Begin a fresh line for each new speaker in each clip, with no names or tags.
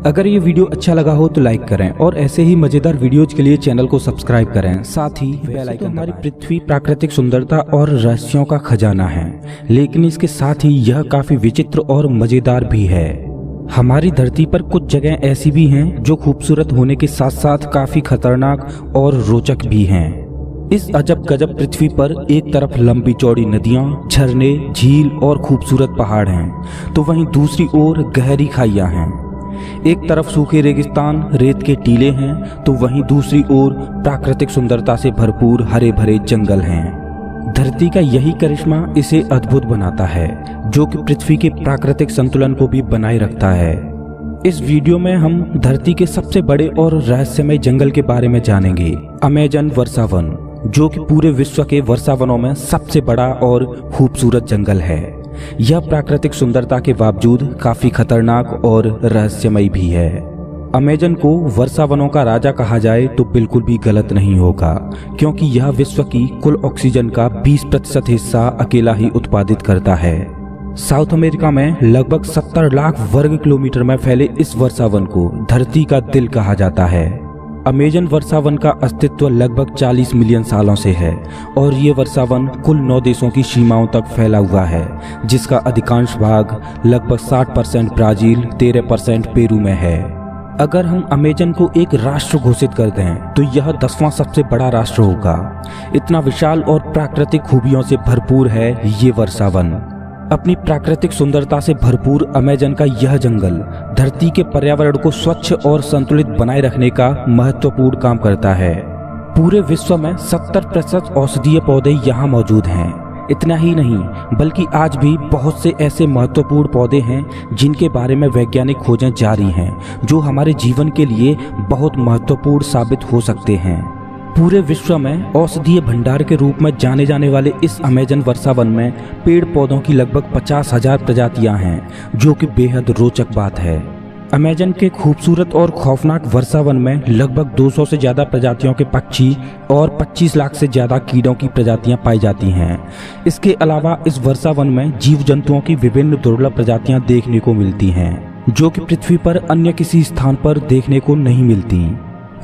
अगर ये वीडियो अच्छा लगा हो तो लाइक करें और ऐसे ही मजेदार वीडियोज के लिए चैनल को सब्सक्राइब करें। साथ ही बेल आइकन। हमारी पृथ्वी प्राकृतिक सुंदरता और रहस्यों का खजाना है, लेकिन इसके साथ ही यह काफी विचित्र और मजेदार भी है। हमारी धरती पर कुछ जगह ऐसी भी हैं जो खूबसूरत होने के साथ साथ काफी खतरनाक और रोचक भी हैं। इस अजब गजब पृथ्वी पर एक तरफ लंबी चौड़ी नदियां, झरने, झील और खूबसूरत पहाड़ हैं, तो वहीं दूसरी ओर गहरी खाइयां हैं। एक तरफ सूखे रेगिस्तान, रेत के टीले हैं, तो वहीं दूसरी ओर प्राकृतिक सुंदरता से भरपूर हरे भरे जंगल हैं। धरती का यही करिश्मा इसे अद्भुत बनाता है, जो कि पृथ्वी के प्राकृतिक संतुलन को भी बनाए रखता है। इस वीडियो में हम धरती के सबसे बड़े और रहस्यमय जंगल के बारे में जानेंगे, अमेजन वर्षावन, जो कि पूरे विश्व के वर्षावनों में सबसे बड़ा और खूबसूरत जंगल है। यह प्राकृतिक सुंदरता के बावजूद काफी खतरनाक और रहस्यमय भी है। अमेजन को वर्षावनों का राजा कहा जाए तो बिल्कुल भी गलत नहीं होगा, क्योंकि यह विश्व की कुल ऑक्सीजन का 20% हिस्सा अकेला ही उत्पादित करता है। साउथ अमेरिका में लगभग 70 लाख वर्ग किलोमीटर में फैले इस वर्षावन को धरती का दिल कहा जाता है। अमेजन वर्षावन का अस्तित्व लगभग 40 मिलियन सालों से है और ये वर्षावन कुल 9 देशों की सीमाओं तक फैला हुआ है, जिसका अधिकांश भाग लगभग 60% ब्राजील, 13% पेरू में है। अगर हम अमेजन को एक राष्ट्र घोषित कर दें तो यह 10वां सबसे बड़ा राष्ट्र होगा। इतना विशाल और प्राकृतिक खूबियों से भरपूर है ये वर्षावन। अपनी प्राकृतिक सुंदरता से भरपूर अमेजन का यह जंगल धरती के पर्यावरण को स्वच्छ और संतुलित बनाए रखने का महत्वपूर्ण काम करता है। पूरे विश्व में 70% औषधीय पौधे यहाँ मौजूद हैं। इतना ही नहीं, बल्कि आज भी बहुत से ऐसे महत्वपूर्ण पौधे हैं जिनके बारे में वैज्ञानिक खोजें जारी हैं, जो हमारे जीवन के लिए बहुत महत्वपूर्ण साबित हो सकते हैं। पूरे विश्व में औषधीय भंडार के रूप में जाने जाने वाले इस अमेजन वर्षावन में पेड़ पौधों की लगभग 50,000 प्रजातियां हैं, जो कि बेहद रोचक बात है। अमेजन के खूबसूरत और खौफनाक वर्षावन में लगभग 200 से ज्यादा प्रजातियों के पक्षी और 25 लाख से ज्यादा कीड़ों की प्रजातियां पाई जाती हैं। इसके अलावा इस वर्षावन में जीव जंतुओं की विभिन्न दुर्लभ प्रजातियां देखने को मिलती हैं, जो कि पृथ्वी पर अन्य किसी स्थान पर देखने को नहीं मिलती।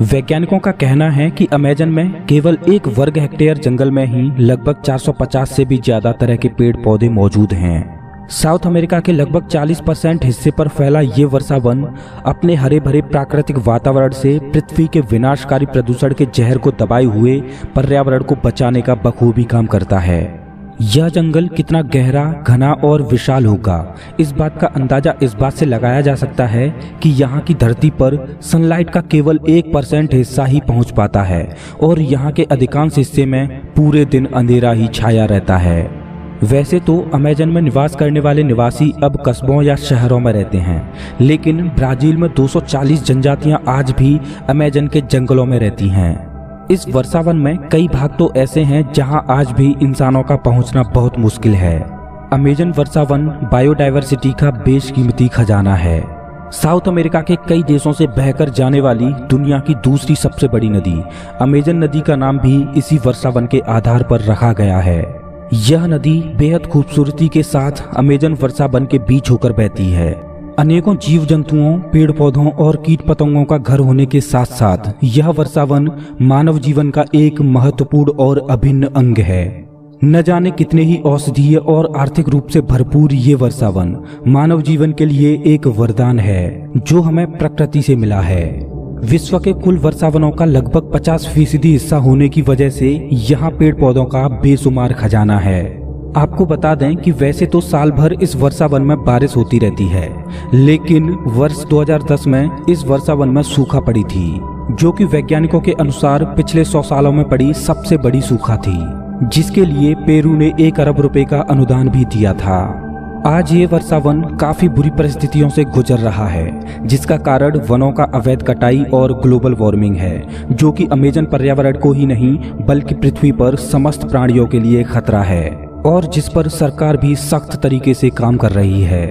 वैज्ञानिकों का कहना है कि अमेजन में केवल 1 वर्ग हेक्टेयर जंगल में ही लगभग 450 से भी ज्यादा तरह के पेड़ पौधे मौजूद हैं। साउथ अमेरिका के लगभग 40% हिस्से पर फैला ये वर्षावन अपने हरे भरे प्राकृतिक वातावरण से पृथ्वी के विनाशकारी प्रदूषण के जहर को दबाए हुए पर्यावरण को बचाने का बखूबी काम करता है। यह जंगल कितना गहरा, घना और विशाल होगा, इस बात का अंदाजा इस बात से लगाया जा सकता है कि यहाँ की धरती पर सनलाइट का केवल 1% हिस्सा ही पहुँच पाता है और यहाँ के अधिकांश हिस्से में पूरे दिन अंधेरा ही छाया रहता है। वैसे तो अमेजन में निवास करने वाले निवासी अब कस्बों या शहरों में रहते हैं, लेकिन ब्राजील में 240 जनजातियां आज भी अमेजन के जंगलों में रहती हैं। इस वर्षावन में कई भाग तो ऐसे हैं जहां आज भी इंसानों का पहुंचना बहुत मुश्किल है। अमेजन वर्षावन बायोडायवर्सिटी का बेशकीमती खजाना है। साउथ अमेरिका के कई देशों से बहकर जाने वाली दुनिया की दूसरी सबसे बड़ी नदी अमेजन नदी का नाम भी इसी वर्षावन के आधार पर रखा गया है। यह नदी बेहद खूबसूरती के साथ अमेजन वर्षावन के बीच होकर बहती है। अनेकों जीव जंतुओं, पेड़ पौधों और कीट पतंगों का घर होने के साथ साथ यह वर्षावन मानव जीवन का एक महत्वपूर्ण और अभिन्न अंग है। न जाने कितने ही औषधीय और आर्थिक रूप से भरपूर ये वर्षावन मानव जीवन के लिए एक वरदान है, जो हमें प्रकृति से मिला है। विश्व के कुल वर्षावनों का लगभग 50% हिस्सा होने की वजह से यहाँ पेड़ पौधों का बेशुमार खजाना है। आपको बता दें कि वैसे तो साल भर इस वर्षावन में बारिश होती रहती है, लेकिन वर्ष 2010 में इस वर्षावन में सूखा पड़ी थी, जो कि वैज्ञानिकों के अनुसार पिछले 100 सालों में पड़ी सबसे बड़ी सूखा थी, जिसके लिए पेरू ने 1 अरब रुपए का अनुदान भी दिया था। आज ये वर्षावन काफी बुरी परिस्थितियों से गुजर रहा है, जिसका कारण वनों का अवैध कटाई और ग्लोबल वार्मिंग है, जो कि अमेजन पर्यावरण को ही नहीं बल्कि पृथ्वी पर समस्त प्राणियों के लिए खतरा है और जिस पर सरकार भी सख्त तरीके से काम कर रही है।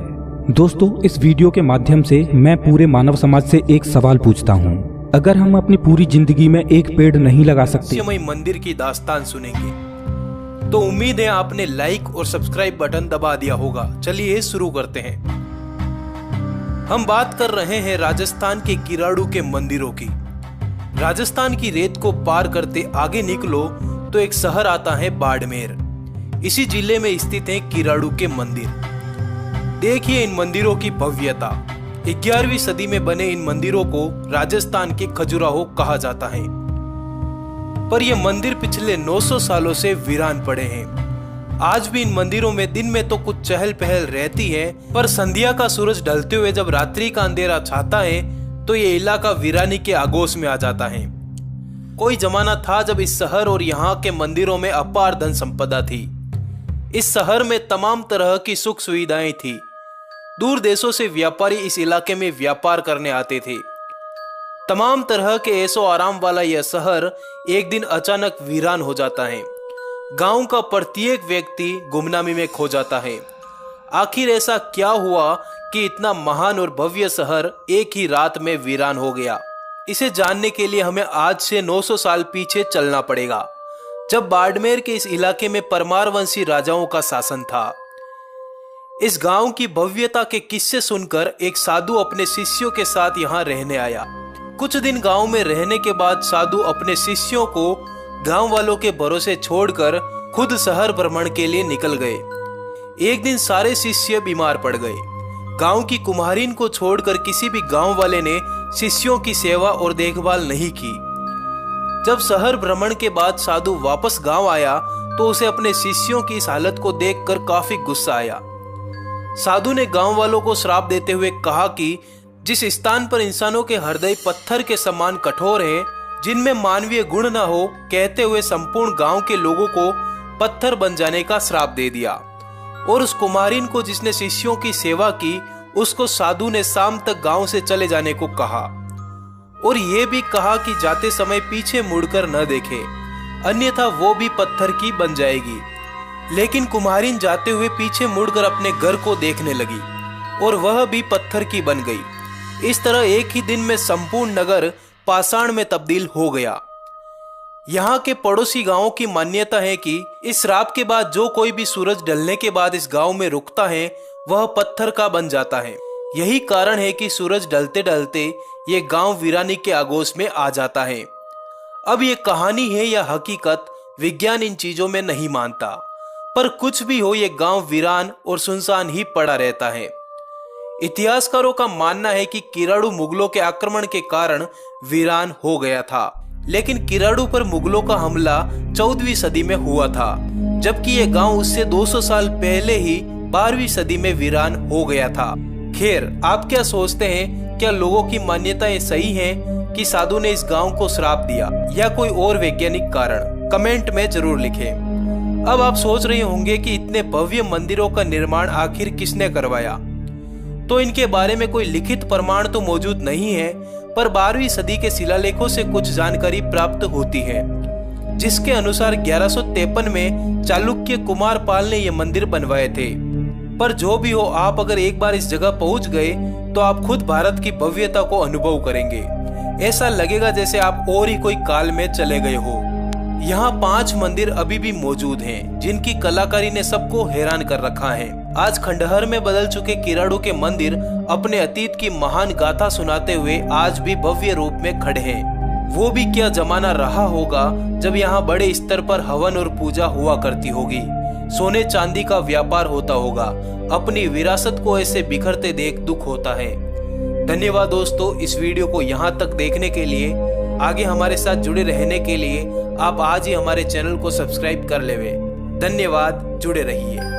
दोस्तों, इस वीडियो के माध्यम से मैं पूरे मानव समाज से एक सवाल पूछता हूँ, अगर हम अपनी पूरी जिंदगी में एक पेड़ नहीं लगा सकते,
मंदिर की दास्तान सुनेंगे, तो उम्मीद है आपने लाइक और सब्सक्राइब बटन दबा दिया होगा। चलिए शुरू करते हैं। हम बात कर रहे हैं राजस्थान के किराड़ू के मंदिरों की। राजस्थान की रेत को पार करते आगे निकलो तो एक शहर आता है बाड़मेर। इसी जिले में स्थित है किराड़ू के मंदिर। देखिए इन मंदिरों की भव्यता। 11वीं सदी में बने इन मंदिरों को राजस्थान के खजुराहो कहा जाता है, पर ये मंदिर पिछले 900 सालों से वीरान पड़े हैं। आज भी इन मंदिरों में दिन में तो कुछ चहल पहल रहती है, पर संध्या का सूरज ढलते हुए जब रात्रि का अंधेरा छाता है तो ये इलाका वीरानी के आगोश में आ जाता है। कोई जमाना था जब इस शहर और यहाँ के मंदिरों में अपार धन संपदा थी। इस शहर में तमाम तरह की सुख सुविधाएं थी। दूर देशों से व्यापारी इस इलाके में व्यापार करने आते थे। तमाम तरह के ऐशो आराम वाला यह शहर एक दिन अचानक वीरान हो जाता है। गांव का प्रत्येक व्यक्ति गुमनामी में खो जाता है। आखिर ऐसा क्या हुआ कि इतना महान और भव्य शहर एक ही रात में वीरान हो गया? इसे जानने के लिए हमें आज से 900 साल पीछे चलना पड़ेगा, जब बाड़मेर के इस इलाके में परमार वंशी राजाओं का शासन था। इस गांव की भव्यता के किस्से सुनकर एक साधु अपने शिष्यों के साथ यहाँ रहने आया। कुछ दिन गांव में रहने के बाद साधु अपने शिष्यों को गांव वालों के भरोसे छोड़कर खुद शहर भ्रमण के लिए निकल गए। एक दिन सारे शिष्य बीमार पड़ गए। गांव की कुम्हारिन को छोड़कर किसी भी गांव वाले ने शिष्यों की सेवा और देखभाल नहीं की। जब शहर भ्रमण के बाद साधु वापस गांव आया तो उसे अपने शिष्यों की इस हालत को देखकर काफी गुस्सा आया। साधु ने गांव वालों को श्राप देते हुए कहा कि जिस स्थान पर इंसानों के हृदय पत्थर के समान कठोर हैं, जिनमें मानवीय गुण न हो, कहते हुए संपूर्ण गांव के लोगों को पत्थर बन जाने का श्राप दे दिया। और उस कुमारिन को जिसने शिष्यों की सेवा की, उसको साधु ने शाम तक गांव से चले जाने को कहा और ये भी कहा कि जाते समय पीछे मुड़कर न देखे, अन्यथा वो भी पत्थर की बन जाएगी। लेकिन कुम्हारिन जाते हुए पीछे मुड़कर अपने घर को देखने लगी और वह भी पत्थर की बन गई। इस तरह एक ही दिन में संपूर्ण नगर पाषाण में तब्दील हो गया। यहाँ के पड़ोसी गांवों की मान्यता है कि इस श्राप के बाद जो कोई भी सूरज ढलने के बाद इस गांव में रुकता है वह पत्थर का बन जाता है। यही कारण है कि सूरज ढलते ढलते ये गांव वीरानी के आगोश में आ जाता है। अब ये कहानी है या हकीकत, विज्ञान इन चीजों में नहीं मानता, पर कुछ भी हो ये गांव वीरान और सुनसान ही पड़ा रहता है। इतिहासकारों का मानना है कि किराड़ू मुगलों के आक्रमण के कारण वीरान हो गया था, लेकिन किराड़ू पर मुगलों का हमला 14वीं सदी में हुआ था, जबकि यह गांव उससे 200 साल पहले ही 12वीं सदी में वीरान हो गया था। खैर, आप क्या सोचते हैं? क्या लोगों की मान्यताएं सही हैं कि साधु ने इस गांव को श्राप दिया, या कोई और वैज्ञानिक कारण? कमेंट में जरूर लिखें। अब आप सोच रहे होंगे कि इतने भव्य मंदिरों का निर्माण आखिर किसने करवाया? तो इनके बारे में कोई लिखित प्रमाण तो मौजूद नहीं है, पर 12वीं सदी के शिलालेखों से कुछ जानकारी प्राप्त होती है, जिसके अनुसार 1153 में चालुक्य कुमारपाल ने यह मंदिर बनवाए थे। पर जो भी हो, आप अगर एक बार इस जगह पहुंच गए तो आप खुद भारत की भव्यता को अनुभव करेंगे। ऐसा लगेगा जैसे आप और ही कोई काल में चले गए हो। यहाँ 5 मंदिर अभी भी मौजूद हैं, जिनकी कलाकारी ने सबको हैरान कर रखा है। आज खंडहर में बदल चुके किराड़ू के मंदिर अपने अतीत की महान गाथा सुनाते हुए आज भी भव्य रूप में खड़े हैं। वो भी क्या जमाना रहा होगा जब यहाँ बड़े स्तर पर हवन और पूजा हुआ करती होगी, सोने चांदी का व्यापार होता होगा। अपनी विरासत को ऐसे बिखरते देख दुख होता है। धन्यवाद दोस्तों, इस वीडियो को यहाँ तक देखने के लिए। आगे हमारे साथ जुड़े रहने के लिए आप आज ही हमारे चैनल को सब्सक्राइब कर लेवे। धन्यवाद, जुड़े रहिए।